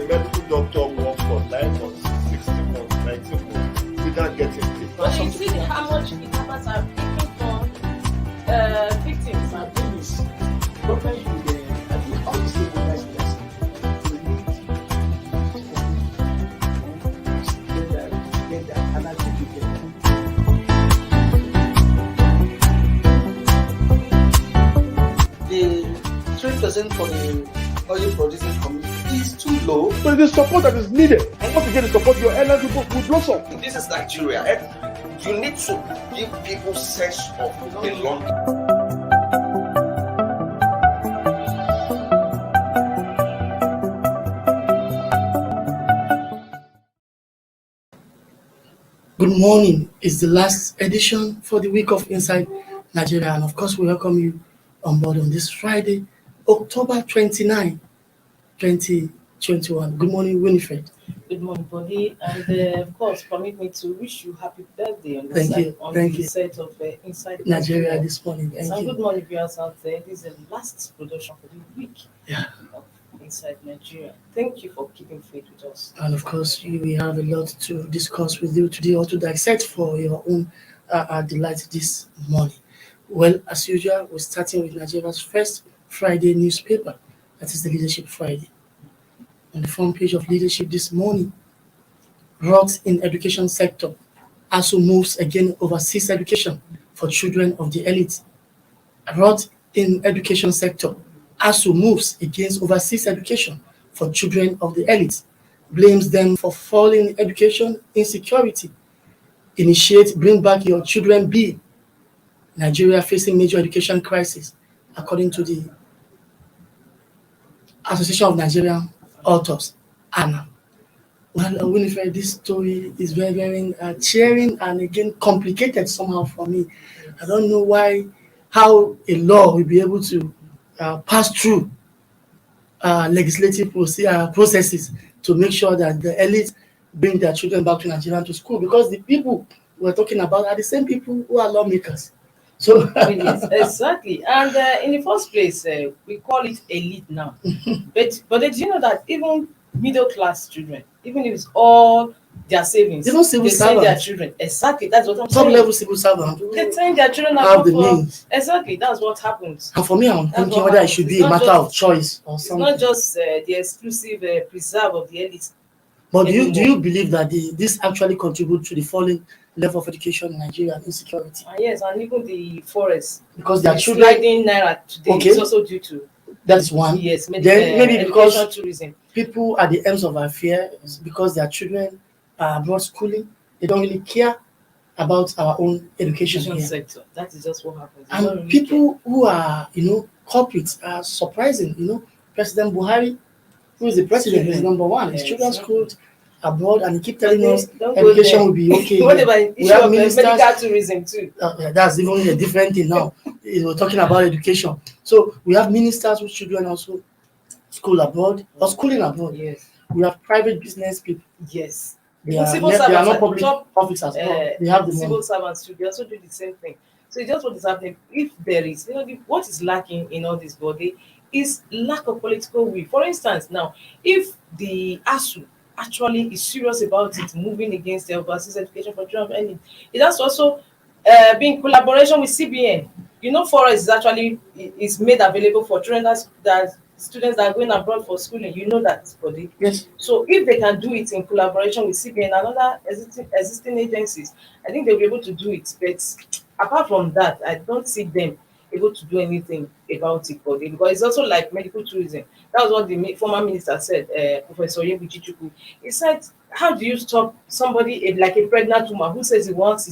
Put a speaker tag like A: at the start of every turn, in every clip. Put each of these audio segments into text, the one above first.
A: medical doctor work for 9 months, 16 months, 19 months without getting paid?
B: But you see how much the governments are taking from victims.
C: My thing is, government should, I think all the stakeholders get that, and I think we get the 3% for the oil producing community is too low.
A: So the support that is needed, and once you get the support, your airline people will blossom.
D: This is Nigeria. You need to give people sense of belonging.
C: Good morning. It's the last edition for the week of Inside Nigeria, and of course we welcome you on board on this Friday, October 29, 2021. Good morning, Winifred.
B: Good morning, Body, and of course, permit me to wish you happy birthday on the set of Inside
C: Nigeria this morning.
B: Thank you. Good morning, viewers out there. This is the last production for the week of Inside Nigeria. Thank you for keeping faith with us.
C: And of course, we have a lot to discuss with you today or to dissect for your own delight this morning. Well, as usual, we're starting with Nigeria's first Friday newspaper. That is the Leadership Friday. On the front page of Leadership this morning, rot in education sector. ASU moves again overseas education for children of the elite. Rot in education sector. ASU moves against overseas education for children of the elite. Blames them for falling education insecurity. Initiate Bring Back Your Children bill. Nigeria facing major education crisis, according to the Association of Nigerian Authors, ANA. Well, Winifred, this story is very, very cheering and again complicated somehow for me. I don't know how a law will be able to pass through legislative processes to make sure that the elite bring their children back to Nigeria to school, because the people we're talking about are the same people who are lawmakers. So
B: yes, exactly. And in the first place, we call it elite now. but did you know that even middle class children, even if it's all their savings,
C: they send
B: their children. Exactly, that's what I'm saying.
C: Top level civil servant.
B: They send their children
C: have the means.
B: Exactly, that's what happens.
C: And for me, I'm thinking whether it should be a matter of choice or something.
B: It's not just the exclusive preserve of the elite.
C: But do you believe that this actually contributes to the falling level of education in Nigeria and insecurity?
B: Yes, and even the forest.
C: Because their children
B: sliding naira today is also due to.
C: That's one.
B: Yes,
C: maybe because
B: tourism.
C: People at the ends of affairs, because their children are abroad schooling, they don't really care about our own education
B: sector. That is just what happens.
C: And people who are, corporates are surprising. President Buhari, who is the president, is number one. His children schooled abroad, and he keep telling us education will be okay.
B: What about issue of medical tourism too?
C: That's even a different thing now. We're talking about education. So we have ministers whose children also school abroad or schooling abroad.
B: Yes.
C: We have private business people.
B: Yes.
C: They are not public office as well. They have the
B: civil servants too. They also do the same thing. So it's just what is happening. If there is, what is lacking in all this body is lack of political will. For instance, now, if the ASU actually is serious about it, moving against the overseas education for children, it has to also be in collaboration with CBN. Forest is actually is made available for children that students that are going abroad for schooling. That, Body.
C: Yes.
B: So if they can do it in collaboration with CBN and other existing agencies, I think they'll be able to do it. But apart from that, I don't see them able to do anything about it, Body, because it's also like medical tourism. That was what the former minister said, Professor Yebuchichukwu. He said, how do you stop somebody like a pregnant woman who says he wants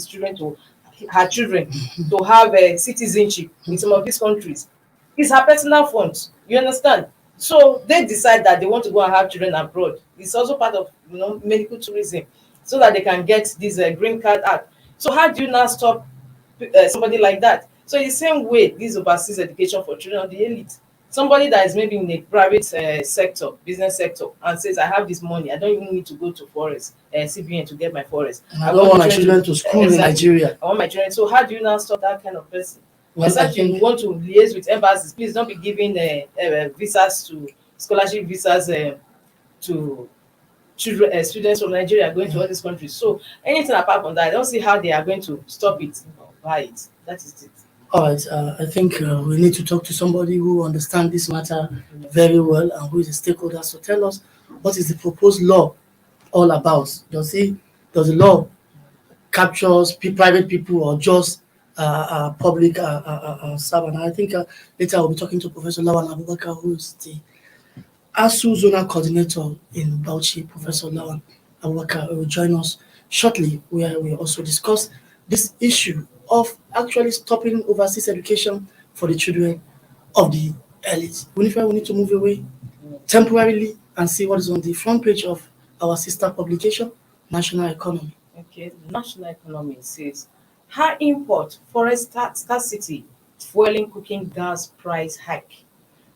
B: her children to have a citizenship in some of these countries? It's her personal funds. You understand? So they decide that they want to go and have children abroad. It's also part of medical tourism, so that they can get this Green Card Act. So how do you now stop somebody like that? So in the same way, this overseas education for children of the elite. Somebody that is maybe in the private sector, business sector, and says, I have this money, I don't even need to go to forest, CBN to get my forest.
C: I don't want my children to school in Nigeria.
B: I want my children. So how do you now stop that kind of person?
C: Well,
B: Exactly. You want to liaise with embassies, please don't be giving visas to scholarship visas to children, students from Nigeria going to all these countries. So anything apart from that, I don't see how they are going to stop it or buy it. That is it.
C: All right, I think we need to talk to somebody who understands this matter very well and who is a stakeholder. So tell us, what is the proposed law all about? Does the law captures private people or just public servant? I think later I'll be talking to Professor Lawan Abubakar, who is the ASU Zonal Coordinator in Bauchi. Professor Lawan Abubakar will join us shortly, where we also discuss this issue of actually stopping overseas education for the children of the elite. Winifred, we need to move away temporarily and see what is on the front page of our sister publication, National Economy.
B: Okay, the national economy says high import, forest scarcity, fueling cooking gas price hike.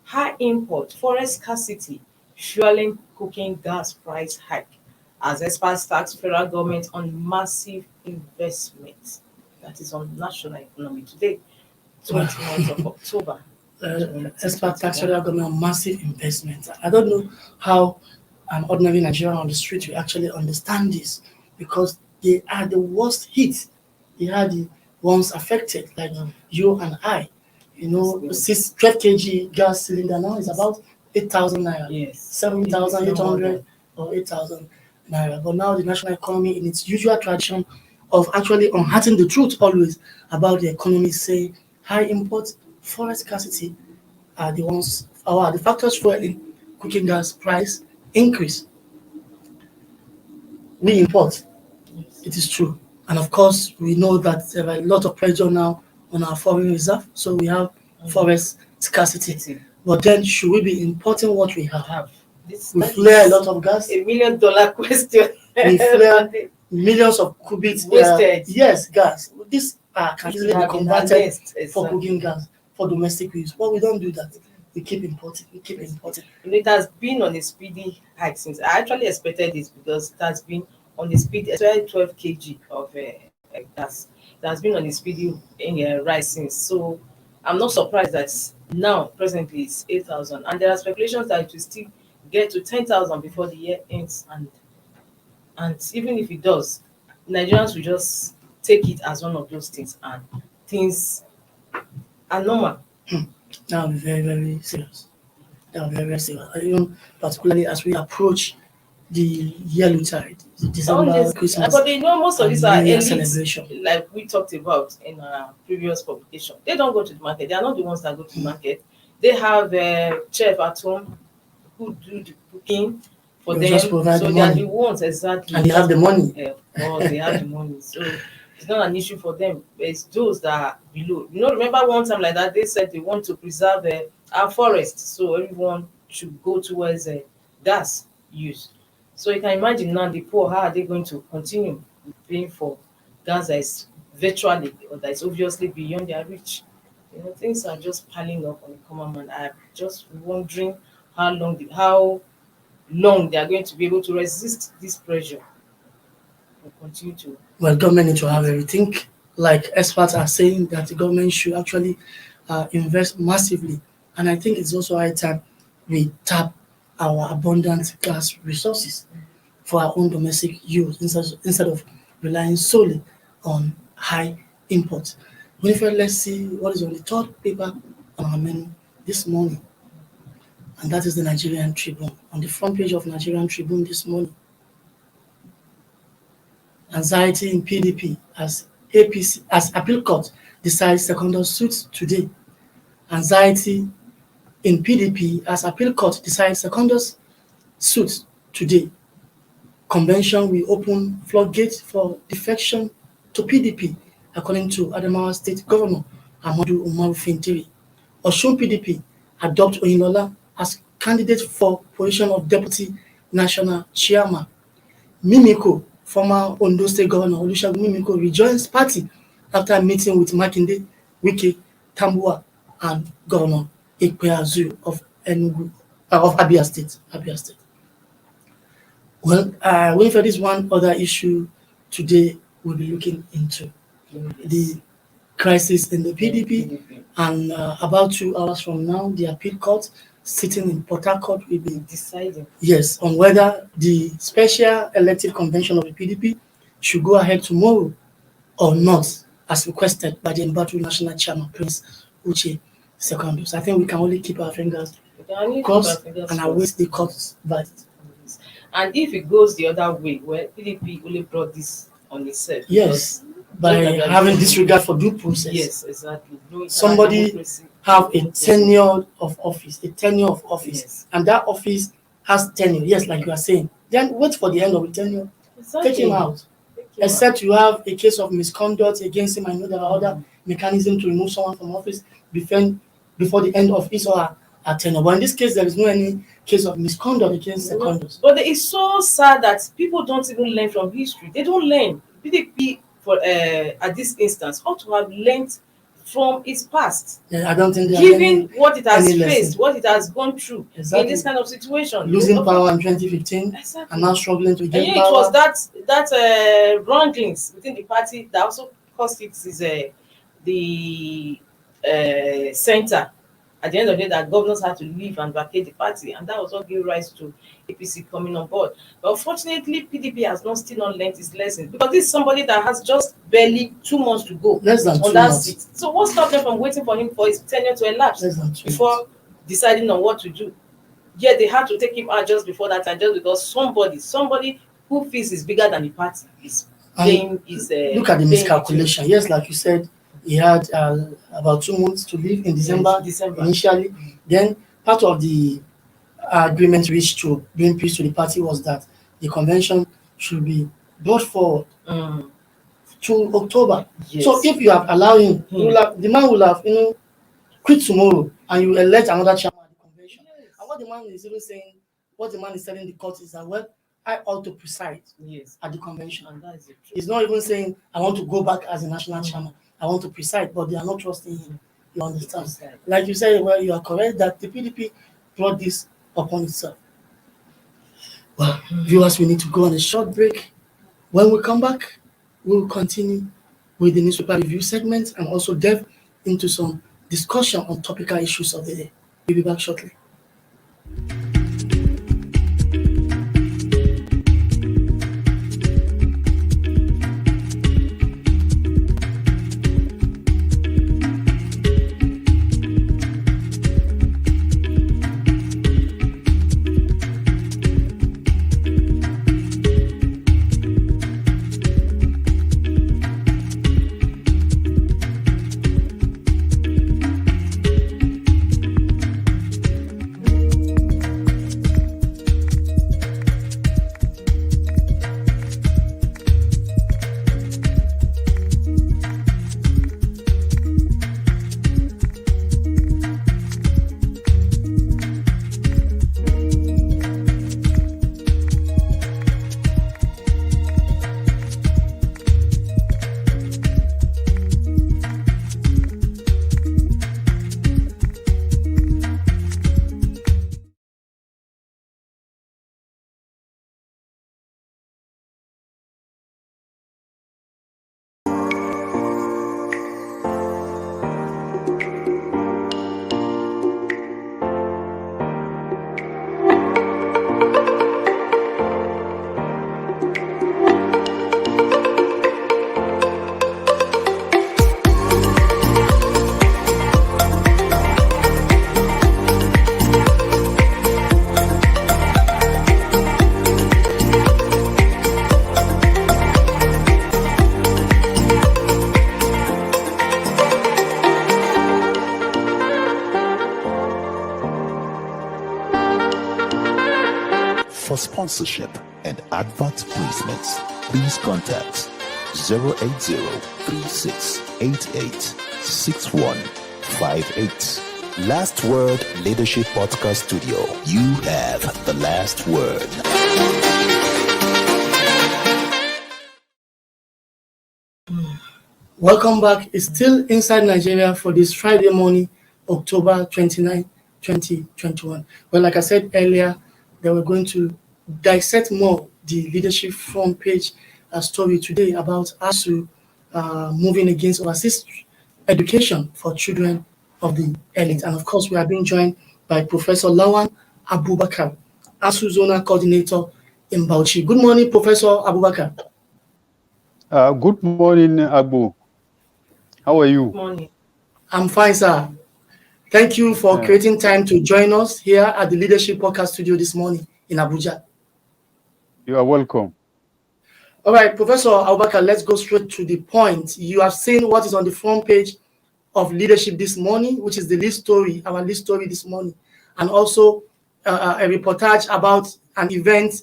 B: High import, forest scarcity, fueling cooking gas price hike. As experts tax federal government on massive investment. That is on national economy today, 29th of October.
C: Expert tax federal government on massive investment. I don't know how an ordinary Nigerian on the street will actually understand this, because they are the worst hit. They are the ones affected, like you and I. You know, 12 kg gas cylinder now is about 8,000 naira,
B: Yes.
C: 7,800 or 8,000 naira. But now the national economy, in its usual tradition of actually unhearting the truth always about the economy, say high imports, forest scarcity are the ones, or are the factors fueling cooking gas price increase. We import, it is true. And of course, we know that there are a lot of pressure now on our foreign reserve, so we have forest scarcity. But then, should we be importing what we have? We flare a lot of gas.
B: $1 million question.
C: We flare millions of cubic
B: Wasted.
C: Yes, gas. This can easily be
B: have
C: converted
B: been harnessed,
C: for
B: exactly.
C: cooking gas for domestic use. But we don't do that. We keep importing.
B: It has been on a speedy hike since. I actually expected this because it has been on a speedy, especially 12 kg of gas. It has been on a speedy rise since. So I'm not surprised that now presently it's 8,000, and there are speculations that it will still get to 10,000 before the year ends. And even if it does, Nigerians will just take it as one of those things, and things are normal.
C: That will be very, very serious. That will be very, very serious. Even particularly as we approach the yellow tide, the December, Christmas,
B: but most of these are
C: New Year
B: elites,
C: celebration.
B: like we talked about in our previous publication. They don't go to the market. They are not the ones that go to the market. They have a chef at home who do the cooking for
C: You
B: them.
C: just provide
B: So
C: the
B: they are
C: money.
B: the ones, exactly.
C: And they have the money.
B: Or they have the money. So it's not an issue for them. It's those that are below. Remember one time like that, they said they want to preserve our forests, so everyone should go towards gas use. So you can imagine now the poor, how are they going to continue paying for gas that is virtually, or that is obviously beyond their reach? Things are just piling up on the common man. I'm just wondering how long they are going to be able to resist this pressure and continue to.
C: Well, government need to have a rethink. Like experts are saying that the government should actually invest massively. And I think it's also high time we tap our abundant gas resources for our own domestic use instead of relying solely on high imports. Winifred, let's see what is on the third paper on our menu this morning. And that is the Nigerian Tribune. On the front page of Nigerian Tribune this morning, anxiety in PDP as appeal court decides secondary suits today. Anxiety in PDP as appeal court decides secondary suits today. Convention will open floodgates for defection to PDP, according to Adamawa State Governor Ahmadu Umaru Fintiri. Osun PDP adopt Oyinlola as candidate for position of Deputy National Chairman. Mimiko, former Ondo State Governor Olusegun Mimiko, rejoins party after meeting with Makinde, Wike, Tambuwa, and Governor Ikpeazu of Abia State. Well, Winifred, is one other issue today we'll be looking into. The crisis in the PDP, and about 2 hours from now, the appeal court sitting in Port Harcourt will be
B: Deciding.
C: yes on whether the special elective convention of the PDP should go ahead tomorrow or not, as requested by the embattled national chairman Prince Uche Secondus. I think we can only keep our fingers
B: We can only keep our
C: crossed
B: fingers
C: and
B: crossed.
C: await the court's verdict.
B: And if it goes the other way, well, PDP only brought this on itself.
C: Yes,
B: because
C: by
B: just like
C: having
B: you-
C: disregard for due process.
B: Yes, exactly. No internal
C: Somebody
B: democracy.
C: have a tenure of office,
B: Yes.
C: and that office has tenure. Yes, like you are saying. Then wait for the end of the tenure.
B: Exactly.
C: Take him out.
B: Take him out.
C: Except you have a case of misconduct against him. I know there are other mechanisms to remove someone from office before the end of his or her tenure. But in this case, there is no any case of misconduct against Secondus.
B: But it's so sad that people don't even learn from history. They don't learn. PDP for at this instance ought to have learned from its past,
C: Yeah, I don't think they are
B: given what it has
C: any
B: faced,
C: lesson.
B: what it has gone through in
C: Exactly.
B: this kind of situation.
C: Losing power in 2015
B: Exactly.
C: and now struggling to
B: And
C: gain
B: it
C: power.
B: was that wranglings within the party that also caused it is the center. At the end of the day, that governors had to leave and vacate the party, and that was what gave rise to APC coming on board. But unfortunately, PDP has still not learned its lessons, because this is somebody that has just barely 2 months to go
C: Less than
B: on
C: 2
B: that
C: months.
B: seat. So what stopped them from waiting for him for his tenure to elapse
C: Less than 2
B: before deciding on what to do? Yeah, they had to take him out just before that time, just because somebody who feels is bigger than the party is paying his.
C: Look at the
B: paying
C: miscalculation. Yes, like you said, he had about 2 months to leave in December,
B: December.
C: initially. Then part of the agreement reached to bring peace to the party was that the convention should be brought forward to October.
B: Yes.
C: So if you have allowed him, the man will have quit tomorrow, and you elect another chairman at the convention. And what the man is even saying, what the man is telling the court is that, well, I ought to preside
B: Yes.
C: at the convention.
B: And that is the truth.
C: He's not even saying, I want to go back as a national chairman. I want to preside, but they are not trusting him. You understand?
B: Preside.
C: Like you said, well, you are correct that the PDP brought this upon itself. Well, viewers, we need to go on a short break. When we come back, we'll continue with the newspaper review segment and also delve into some discussion on topical issues of the day. We'll be back shortly.
E: For sponsorship and advert placements, please contact 080-3688-6158. Last Word Leadership Podcast Studio. You have the last word.
C: Welcome back. It's still Inside Nigeria for this Friday morning, October 29, 2021. Well, like I said earlier, they were going to dissect more the leadership front page story today about ASU moving against overseas education for children of the elite. And of course, we are being joined by Professor Lawan Abubakar, ASU Zonal Coordinator in Bauchi. Good morning, Professor Abubakar.
F: Good morning, Abu. How are you?
B: Good morning.
C: I'm fine, sir. Thank you for creating time to join us here at the Leadership Podcast Studio this morning in Abuja.
F: You are welcome.
C: All right, Professor Abubakar, let's go straight to the point. You have seen what is on the front page of Leadership this morning, which is the lead story, our lead story this morning, and also a reportage about an event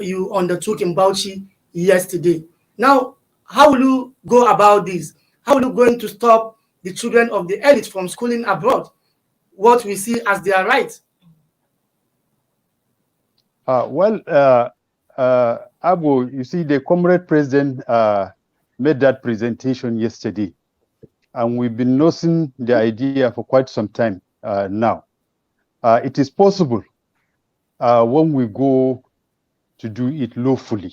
C: you undertook in Bauchi yesterday. Now, how will you go about this? How will you going to stop the children of the elite from schooling abroad, what we see as their right?
F: Abu, you see, the comrade president made that presentation yesterday, and we've been nursing the idea for quite some time now. It is possible when we go to do it lawfully.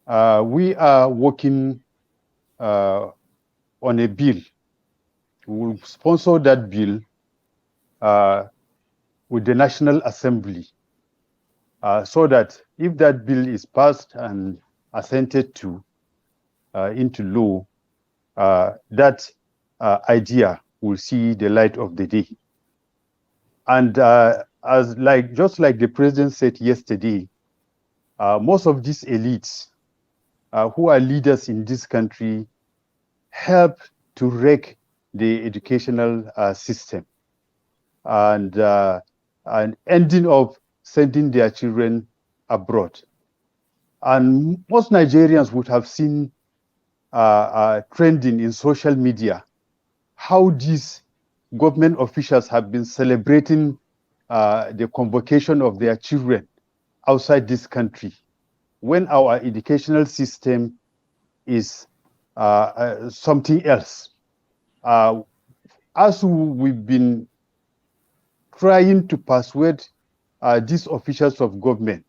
F: We are working on a bill. We will sponsor that bill with the National Assembly so that if that bill is passed and assented to into law, that idea will see the light of the day. And just like the president said yesterday, most of these elites who are leaders in this country help to wreck the educational system and ending up sending their children abroad. And most Nigerians would have seen trending in social media how these government officials have been celebrating the convocation of their children outside this country when our educational system is something else. As we've been trying to persuade these officials of government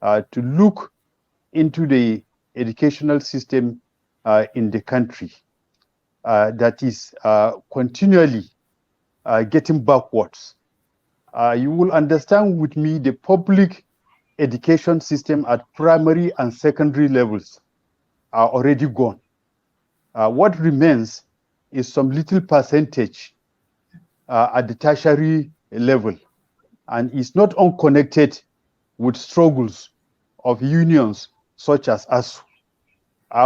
F: to look into the educational system in the country that is continually getting backwards. You will understand with me the public education system at primary and secondary levels are already gone. What remains is some little percentage at the tertiary level, and is not unconnected with struggles of unions such as ASU.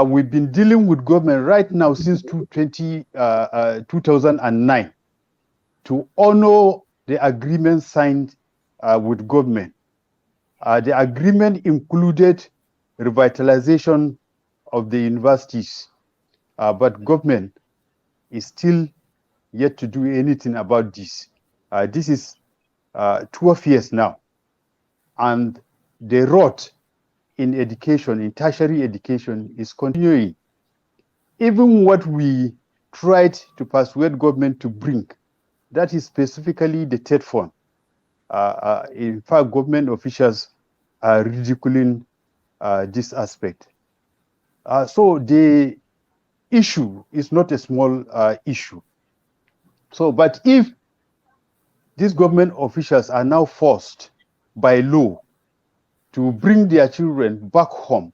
F: We've been dealing with government right now since 2009 to honor the agreement signed with government. The agreement included revitalization of the universities, but government is still yet to do anything about this. This is 12 years now, and the rot in education, in tertiary education, is continuing. Even what we tried to persuade government to bring, that is specifically the TED fund. In fact, government officials are ridiculing this aspect. So the issue is not a small issue. So, but if these government officials are now forced by law to bring their children back home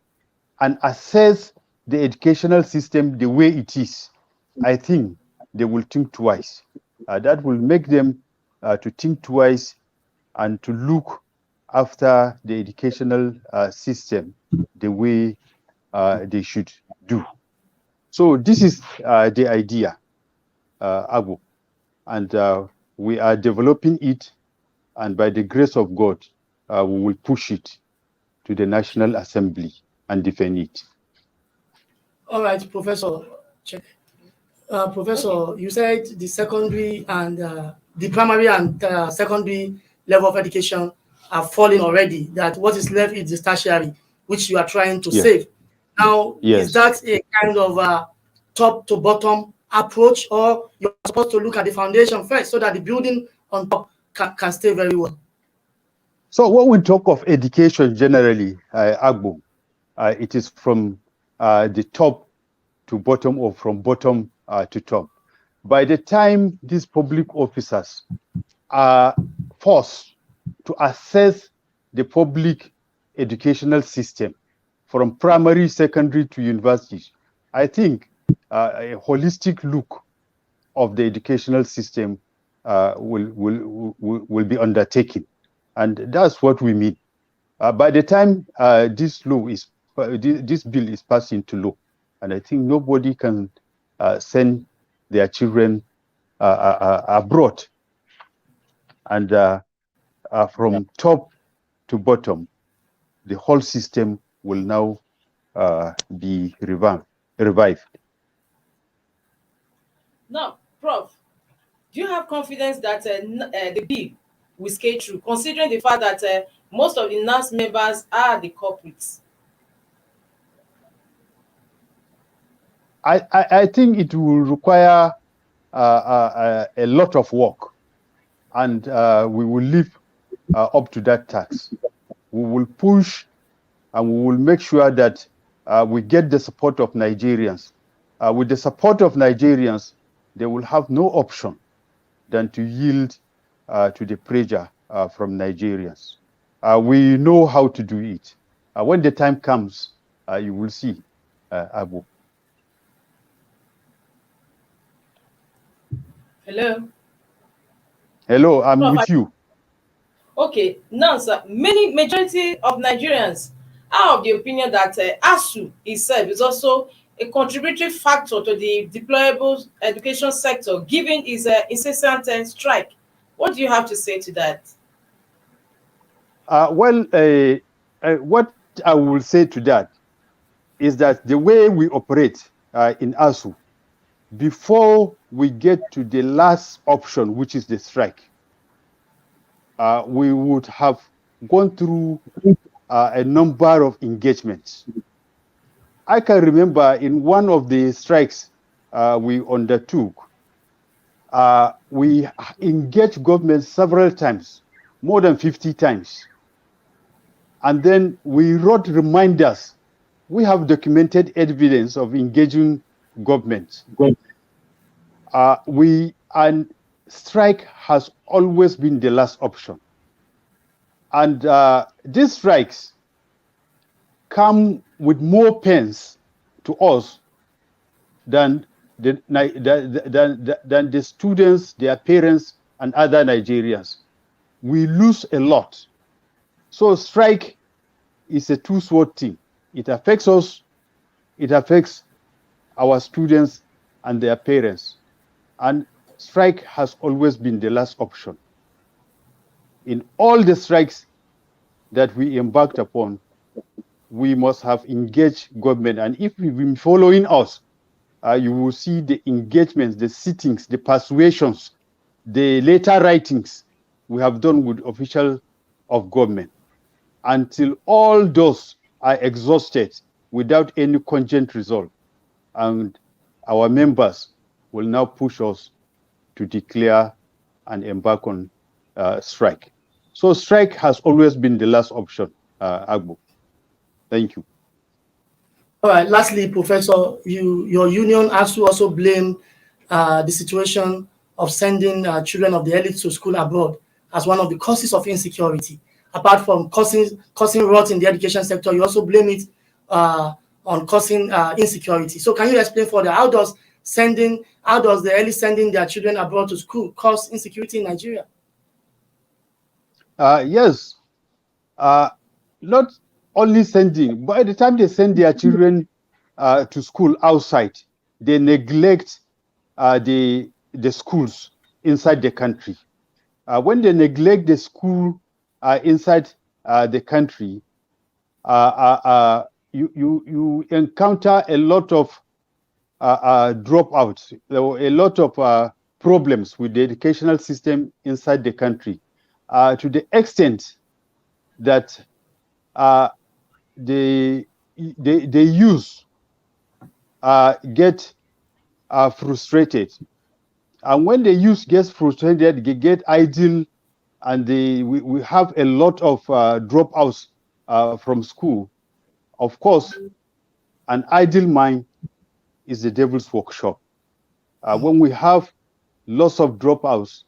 F: and assess the educational system the way it is, I think they will think twice. That will make them to think twice and to look after the educational system the way they should do. So this is the idea, Abu, and we are developing it, and by the grace of God, we will push it to the National Assembly and defend it.
C: All right, Professor. Check. Professor, you said the secondary and the primary and secondary level of education are falling already, that what is left is the tertiary, which you are trying to save. Now, is that a kind of top to bottom approach, or you're supposed to look at the foundation first so that the building on top can stay very well?
F: So when we talk of education generally, Agbo, it is from the top to bottom, or from bottom to top. By the time these public officers are forced to assess the public educational system from primary, secondary to universities. I think a holistic look of the educational system will be undertaken, and that's what we mean. By the time this bill is passed into law, and I think nobody can send their children abroad, and from top to bottom, the whole system will now be revived.
B: Now, Prof, do you have confidence that the bill will skate through, considering the fact that most of the NAS members are the culprits?
F: I think it will require a lot of work, and we will live up to that task. We will push, and we will make sure that we get the support of Nigerians. With the support of Nigerians, they will have no option than to yield to the pressure from Nigerians. We know how to do it. When the time comes, you will see, Abu.
B: Hello?
F: Hello, I'm
B: Prof,
F: with you.
B: Okay, now, sir, majority of Nigerians are of the opinion that ASU itself is also a contributory factor to the deployable education sector, given its incessant strike. What do you have to say to that?
F: What I will say to that is that the way we operate in ASU, before we get to the last option, which is the strike, we would have gone through a number of engagements. I can remember in one of the strikes we undertook, we engaged government several times, more than 50 times. And then we wrote reminders. We have documented evidence of engaging government. And strike has always been the last option. And these strikes come with more pains to us than the students, their parents, and other Nigerians. We lose a lot. So strike is a two-sword thing. It affects us, it affects our students and their parents. And strike has always been the last option. In all the strikes that we embarked upon, we must have engaged government. And if you've been following us, you will see the engagements, the sittings, the persuasions, the letter writings we have done with officials of government. Until all those are exhausted without any cogent result, and our members will now push us to declare and embark on strike. So strike has always been the last option, Agbo. Thank you.
C: All right. Lastly, Professor, your union has to also blame the situation of sending children of the elite to school abroad as one of the causes of insecurity. Apart from causing rot in the education sector, you also blame it on causing insecurity. So can you explain further, how does the elite sending their children abroad to school cause insecurity in Nigeria?
F: Yes. Not only sending, by the time they send their children to school outside, they neglect the schools inside the country. When they neglect the school inside the country, you encounter a lot of dropouts, a lot of problems with the educational system inside the country, to the extent that the youth get frustrated. And when the youth gets frustrated, they get idle, and we have a lot of dropouts from school. Of course, an idle mind is the devil's workshop. When we have lots of dropouts,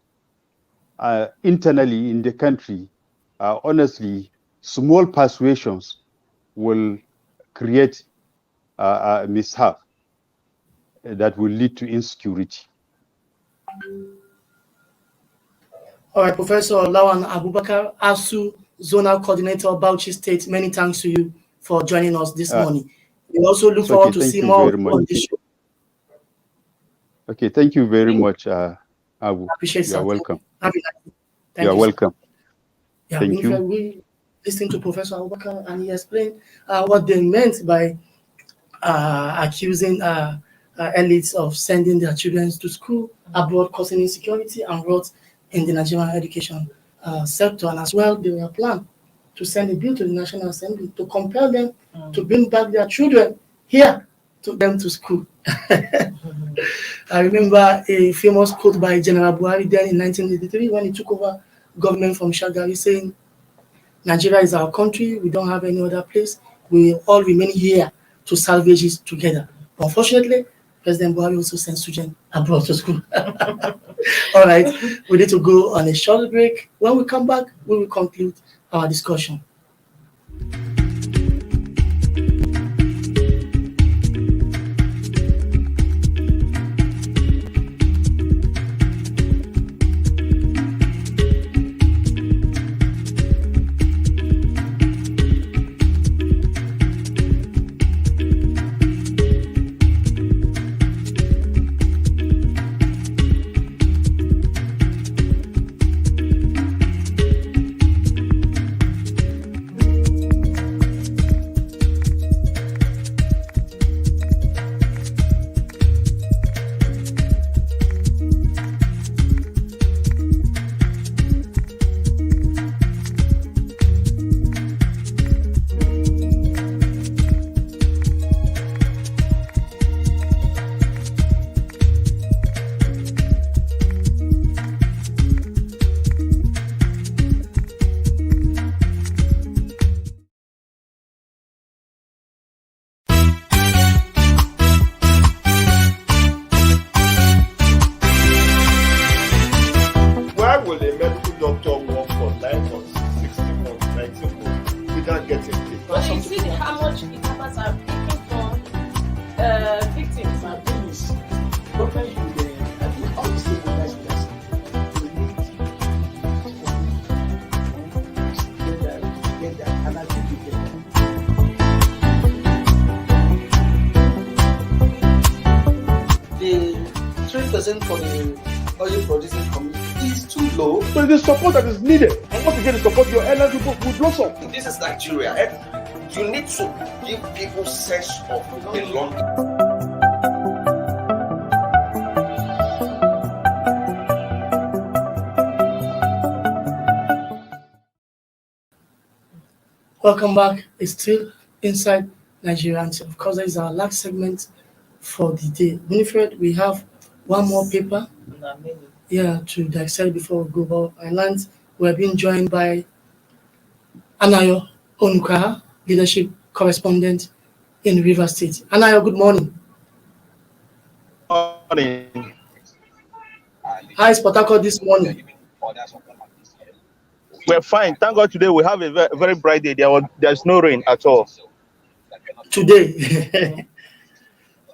F: internally in the country, honestly, small persuasions will create a mishap that will lead to insecurity.
C: All right, Professor Lawan Abubakar, ASU Zonal Coordinator, Bauchi State, many thanks to you for joining us this morning. We also look forward to see more of you on this show.
F: Okay, thank you very much, Abu.
C: Appreciate
F: You're
C: it.
F: welcome.
C: Have a nice day.
F: You're welcome.
C: Yeah,
F: thank you.
C: We listened to Professor Abubakar and he explained what they meant by accusing elites of sending their children to school abroad, causing insecurity and rot in the Nigerian education sector. And as well, they were planned to send a bill to the National Assembly to compel them to bring back their children here, to them to school. I remember a famous quote by General Buhari then in 1983 when he took over government from Shagari, saying, "Nigeria is our country, we don't have any other place, we will all remain here to salvage it together." Unfortunately, President Buhari also sent students abroad to school. All right, we need to go on a short break. When we come back, we will conclude our discussion.
A: Why will a medical doctor work for 9 months, 60 months, 90 months without getting paid?
B: But you see how much the kidnappers are taking from victims.
G: The 3% for the oil producing community is too low.
H: But the support that is needed. And once you get the support, your energy will blossom.
D: This is Nigeria. You need to give people sense of belonging.
C: Welcome back. It's still inside Nigerian. Of course, that is our last segment for the day. Winifred, we have one more paper to dissect before we go about Ireland. We're being joined by Anayo Onukaha, leadership correspondent in Rivers State. Anayo, good morning.
I: Morning.
C: How is Port Harcourt this morning?
I: We're fine. Thank God today we have a very bright day. There's no rain at all.
C: Today.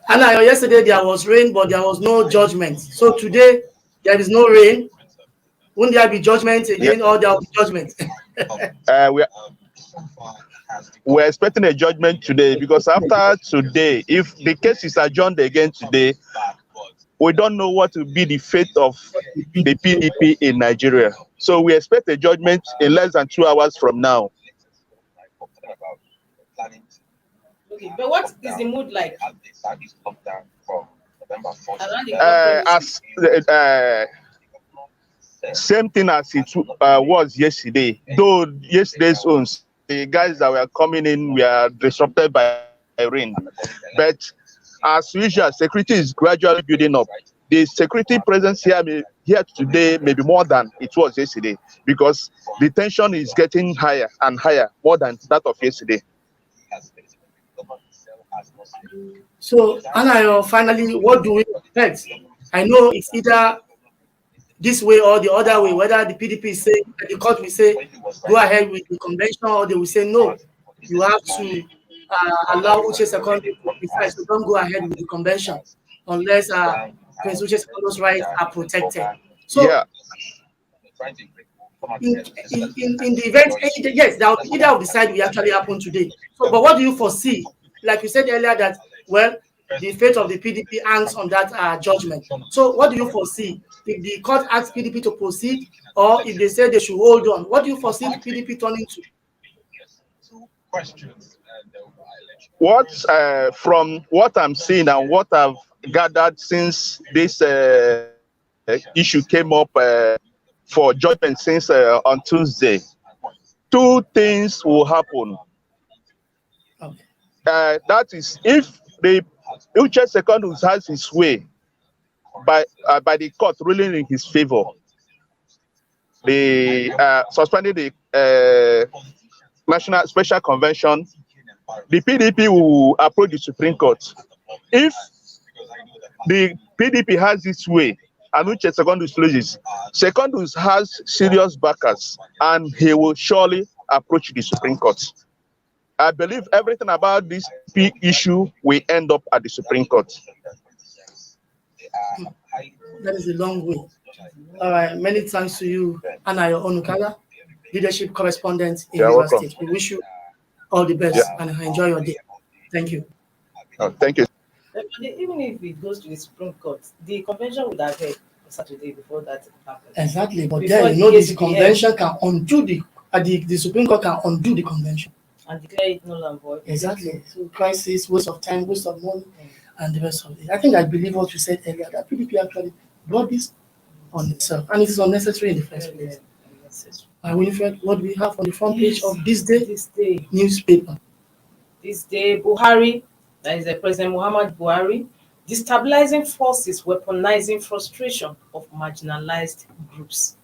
C: Anayo, yesterday there was rain, but there was no judgment. So today there is no rain. Won't there be judgment again, or there will be judgment?
I: We're expecting a judgment today, because after today, if the case is adjourned again today, we don't know what will be the fate of the PDP in Nigeria. So we expect a judgment in less than 2 hours from now.
B: Okay, but what is the mood like?
I: Same thing as it was yesterday. Though yesterday's own, the guys that were coming in were disrupted by rain. But as usual, security is gradually building up. The security presence here today may be more than it was yesterday, because the tension is getting higher and higher, more than that of yesterday.
C: So, Anayo, finally, what do we expect? I know it's either this way or the other way, whether the PDP say, the court will say, go ahead with the convention, or they will say, no, you have to allow Uche Secondary to decide, so don't go ahead with the convention unless Prince Uche Secondary's rights are protected. So,
I: Yeah.
C: in the event, yes, that either of the side will actually happen today. So, but what do you foresee? Like you said earlier, that well, the fate of the PDP hangs on that judgment. So, what do you foresee? If the court asks PDP to proceed, or if they say they should hold on, what do you foresee the PDP turning to?
I: What from what I'm seeing and what I've gathered since this issue came up for judgment since on Tuesday, two things will happen.
C: Okay.
I: That is, if the Uche Secondus has his way by the court ruling in his favor, the suspending the National Special Convention, the PDP will approach the Supreme Court. If the PDP has its way and Uche Secondus loses, Secondus has serious backers and he will surely approach the Supreme Court. I believe everything about this issue will end up at the Supreme Court.
C: That is a long way. All right, many thanks to you, Anayo Onukala, leadership correspondent in River State. We wish you all the best and enjoy your day. Thank you.
I: Thank you.
B: Even if it goes to the Supreme Court, the convention would have held Saturday before that happened.
C: Exactly, but
B: Before
C: then
B: the
C: this
B: ACPM
C: convention can undo the Supreme Court can undo the convention.
B: and declare it null and void.
C: Exactly. So crisis, waste of time, waste of money, and the rest of it. I believe what you said earlier, that PDP actually brought this on itself, and it is unnecessary in the first place. Winifred, what do we have on the front page of this day newspaper?
B: This day, Buhari, that is the President Muhammad Buhari, destabilizing forces weaponizing frustration of marginalized groups.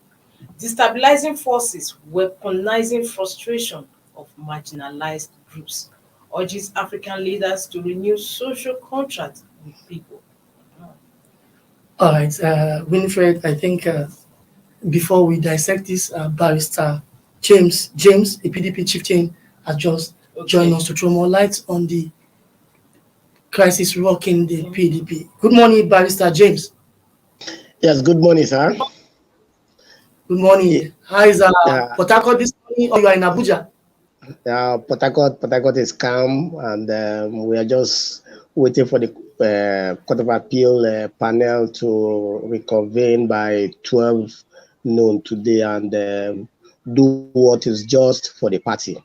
B: Destabilizing forces weaponizing frustration of marginalized groups. Urges African leaders to renew social contract with people.
C: All right, Winifred, I think before we dissect this, Barrister James, a PDP chieftain, has just joined us to throw more light on the crisis rocking the PDP. Good morning, Barrister James.
J: Yes, good morning, sir.
C: Good morning. How is Port Harcourt this morning, or you are in Abuja?
J: Port Harcourt is calm, and we are just waiting for the Court of Appeal panel to reconvene by 12 noon today and do what is just for the party.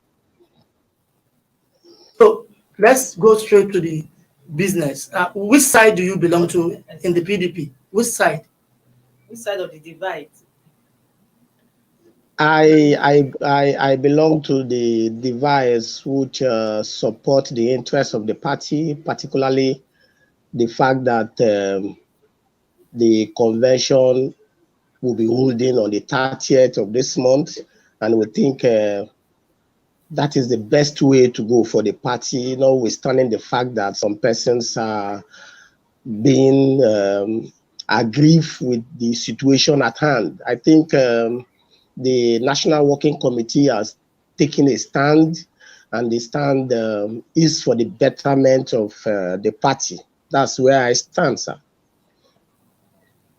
C: So let's go straight to the business. Which side do you belong to in the PDP? Which side?
B: Which side of the divide?
J: I belong to the device which support the interests of the party, particularly the fact that the convention will be holding on the 30th of this month, and we think that is the best way to go for the party, notwithstanding the fact that some persons are being aggrieved with the situation at hand. I think the National Working Committee has taken a stand, and the stand is for the betterment of the party. That's where I stand, sir.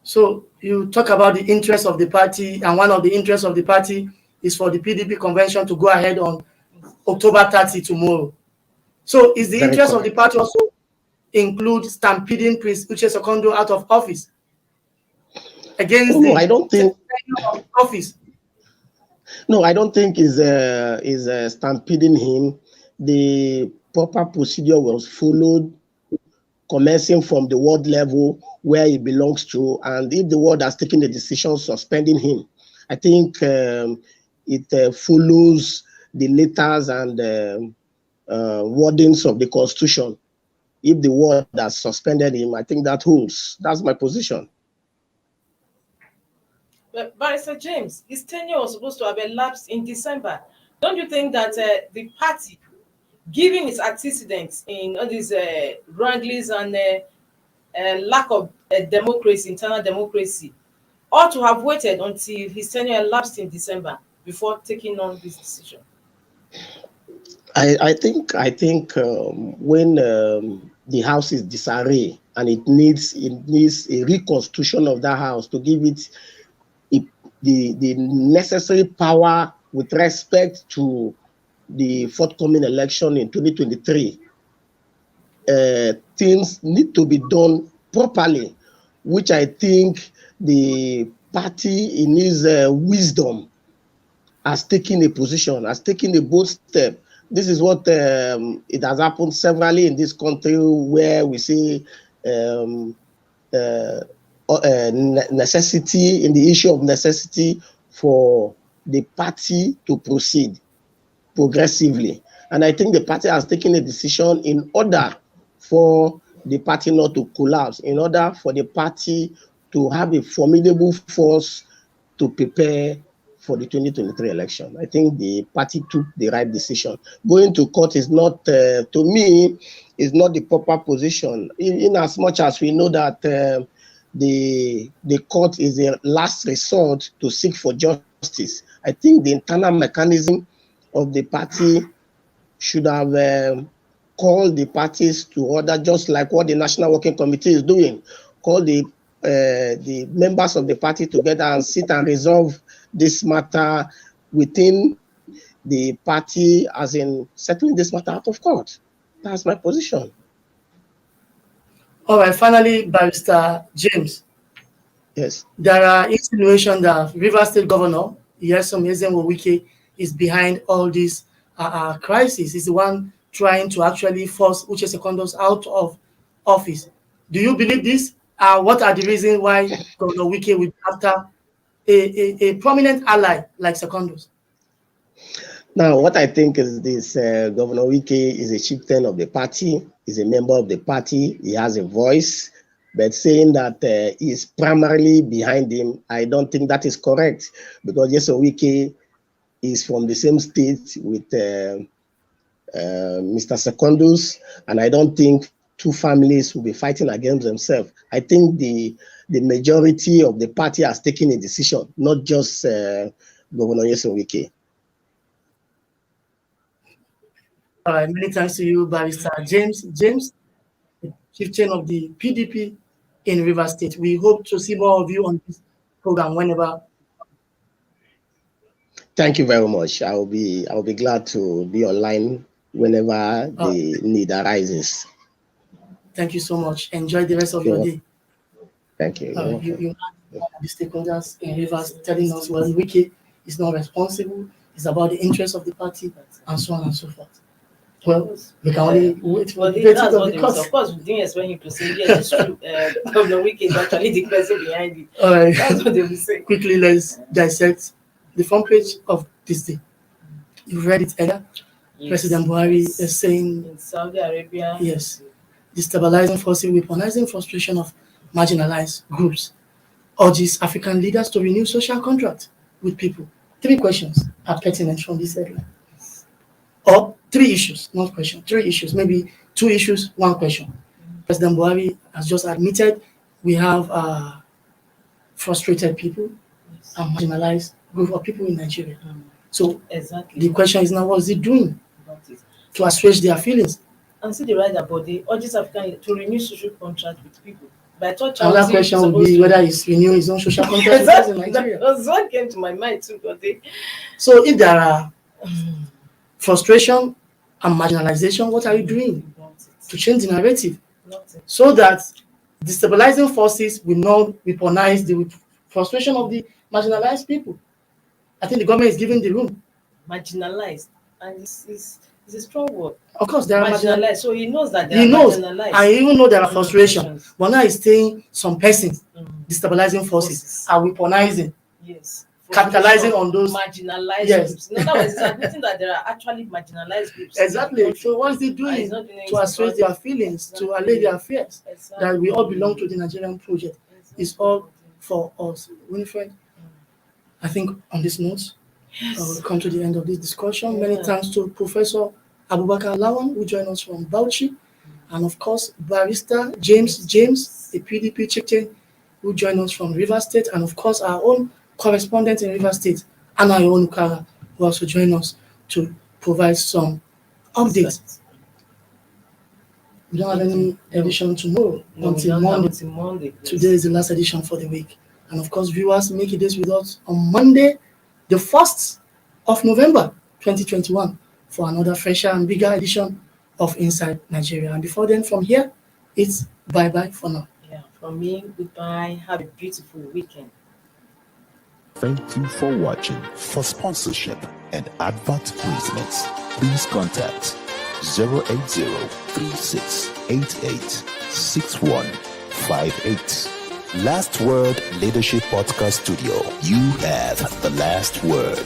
C: So you talk about the interests of the party, and one of the interests of the party is for the PDP convention to go ahead on October 30 tomorrow. So is the
J: Very
C: interest
J: correct.
C: of the party also include stampeding Prince Uche Secondo out of office against
J: No, I don't think
C: office?
J: No, I don't think is stampeding him. The proper procedure was followed, commencing from the ward level where he belongs to, and if the ward has taken the decision suspending him, I think it follows the letters and wordings of the Constitution. If the ward has suspended him, I think that holds. That's my position.
B: But Barrister James, his tenure was supposed to have elapsed in December. Don't you think that the party, given its antecedents in all these wranglings and lack of democracy, internal democracy, or to have waited until his tenure elapsed in December before taking on this decision?
J: I think when the house is disarray and it needs a reconstruction of that house to give it the necessary power with respect to the forthcoming election in 2023, things need to be done properly, which I think the party in its wisdom has taken a position, has taken a bold step. This is what it has happened severally in this country, where we see necessity, in the issue of necessity for the party to proceed progressively. And I think the party has taken a decision in order for the party not to collapse, in order for the party to have a formidable force to prepare for the 2023 election. I think the party took the right decision. Going to court is not, to me, is not the proper position, in as much as we know that the court is a last resort to seek for justice. I think the internal mechanism of the party should have called the parties to order, just like what the National Working Committee is doing. Call the members of the party together and sit and resolve this matter within the party, as in settling this matter out of court. That's my position.
C: All right, finally, Barrister James.
J: Yes.
C: There are insinuations that Rivers State Governor Nyesom Wike is behind all this crisis. He's the one trying to actually force Uche Secondus out of office. Do you believe this? What are the reasons why Governor Wike will be after a prominent ally like Secondus?
J: Now, what I think is this: Governor Wike is a chieftain of the party, is a member of the party, he has a voice, but saying that he is primarily behind him, I don't think that is correct, because Nyesom Wike is from the same state with Mr. Secondus, and I don't think two families will be fighting against themselves. I think the majority of the party has taken a decision, not just Governor Nyesom Wike.
C: All right, many thanks to you, Barrister James. James, chieftain of the PDP in Rivers State. We hope to see more of you on this program whenever.
J: Thank you very much. I will be glad to be online whenever the need arises.
C: Thank you so much. Enjoy the rest of your day.
J: Thank you.
C: You have the stakeholders in Rivers telling us, well, Wike is not responsible. It's about the interest of the party and so on and so forth. Well, we can only wait for the debate of the court.
B: Of course, we didn't expect him to say, yes, it's true. Governor Wike is actually the person behind it.
C: All right.
B: That's what they will say.
C: Quickly, let's dissect the front page of this day. You've read it earlier. Yes. President Buhari is saying
B: in Saudi Arabia.
C: Yes. Destabilizing, forcing, weaponizing frustration of marginalized groups. Urges African leaders to renew social contract with people. 3 questions are pertinent from this headline. Or 3 issues, not question, 3 issues, maybe 2 issues, 1 question. President Buhari has just admitted we have frustrated people and marginalized group of people in Nigeria. So the question is now, what is he doing to assuage their feelings?
B: And see the right about the urges African to renew social contract with people. But
C: another question would be whether he's renewing his own social contract in Nigeria.
B: That's what came to my mind too.
C: So if there are frustration and marginalization, what are you doing to change the narrative so that destabilizing forces will not weaponize the frustration of the marginalized people? I think the government is giving the room.
B: Marginalized, and it's a strong word.
C: Of course, there are
B: marginalized. So he knows that they are marginalized.
C: I even know there are frustrations. But now he's saying some persons, destabilizing forces, are weaponizing.
B: Yes.
C: Capitalizing on those
B: marginalized groups. In other words, he's admitting that there are actually marginalized groups.
C: Exactly. So what is he doing to assuage their feelings, to allay their fears that we all belong to the Nigerian project? It's all for us. Winifred, I think on this note, we'll come to the end of this discussion. Many thanks to Professor Abubakar Lawan, who joined us from Bauchi, and of course, Barrister James, the PDP chieftain who join us from Rivers State, and of course our own correspondent in Rivers State, Anna Onukara, who also join us to provide some updates. We don't have any edition tomorrow until Monday. Today is the last edition for the week. And of course, viewers, make this with us on Monday, the 1st of November, 2021, for another fresher and bigger edition of Inside Nigeria. And before then, from here, it's bye-bye for now.
B: Yeah, from me, goodbye. Have a beautiful weekend.
E: Thank you for watching. For sponsorship and advert placements, please contact 080-3688-6158. Last Word Leadership Podcast Studio. You have the last word.